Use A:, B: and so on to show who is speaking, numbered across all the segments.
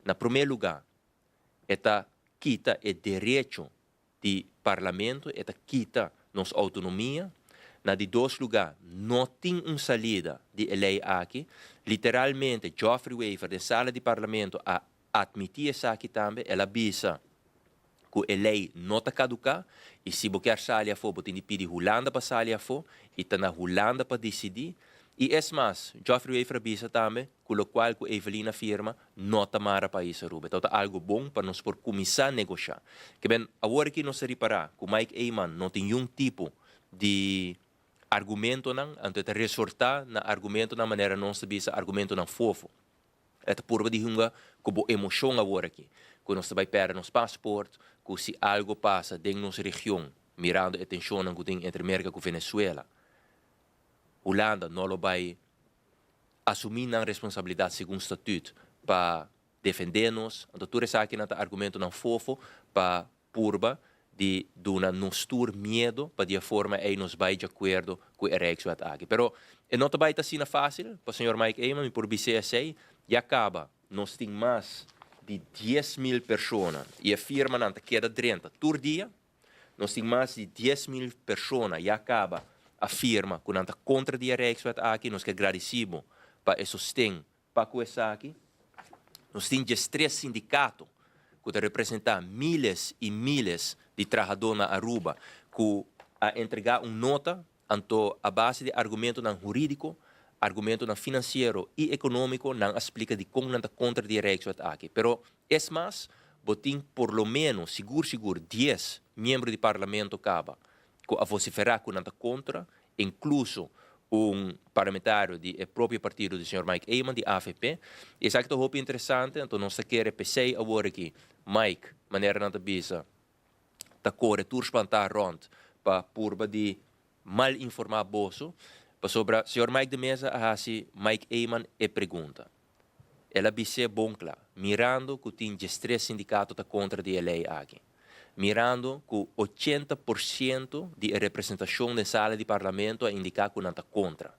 A: Na primeiro lugar, eta quita o direito do parlamento, eta quita nossa autonomia. Na de dois lugares, não tem uma salida de lei aqui. Literalmente, Geoffrey Weaver, da sala de parlamento, a admitir isso aqui também. Ela avisa que a lei não está caducar. E se você quer sair a fora, você tem que pedir Hulanda para sair a fora. E está na Hulanda para decidir. E é mais, Geoffrey Weaver avisa também, com o qual a Evelina firma, não está mara para isso, Aruba. Então, é algo bom para nós por começar a negociar. Que bem, agora que nós reparar, que o Mike Eyman não tem nenhum tipo de argumento não, então é resortar na argumento na maneira não se bisa argumento não fofo. É por de hunga como emoção agora aqui. Quando nós vai perder nosso passaporte, que se algo passa dentro da nossa região, mirando a tensão que tem entre América e Venezuela, Hulanda não vai assumir a responsabilidade segundo o estatuto para defender-nos. Então tudo isso aqui não é argumento não fofo para purba de duna nos tur medo para de forma aí nos vai de acordo com o Rijkswet aqui. Pero não vai estar assim fácil para o senhor Mike Eyman por BCSA e acaba nós temos mais de 10.000 pessoas e a firma não queda 30 por dia. Nós temos mais de 10.000 pessoas e acaba a firma que não está contra o Rijkswet aqui. Nós que agradecemos para o sustento para com essa aqui. Nós temos 3 sindicatos que representam milhares e milhares de trabalhadores na Aruba, que a entregar uma nota a base de argumento não jurídico, argumento não financeiro e econômico, não explica de como não está contra o Rijkswet aqui. Pero, é mais, botem por lo menos, seguro, 10 membros do parlamento acaba, que a vocifera que não está contra, incluso parlamentário do próprio partido do Sr. Mike Eyman, de AFP. Isso aqui é muito interessante, então nós queremos PC agora aqui, Mike, maneira não bisa, tá corretor espantar rond, para purba de mal informar bolso, para sobre o Sr. Mike de mesa, assim, Mike Eyman é pergunta. Ela bisa bom claro, mirando que tem 3 sindicatos contra a lei aqui. Mirando que 80% da representação da sala de parlamento indica que não está contra.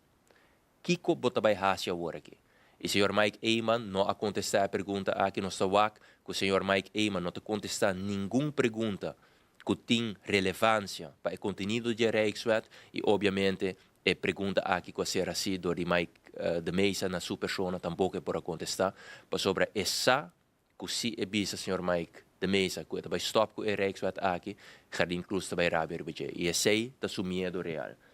A: Kiko bota vai hasia agora aqui. E o senhor Mike Eyman não a contestar a pergunta aqui no SAWAC, que o senhor Mike Eyman não está contestar nenhuma pergunta que tem relevância para o conteúdo de Rijkswet e, obviamente, a pergunta aqui que será sido de Mike de mesa na sua pessoa também é para contestar, para sobre essa que se é bisa, senhor Mike, de mesa, que vai stop com o Rijkswet aqui, já incluso vai raber, e esse é o seu medo real.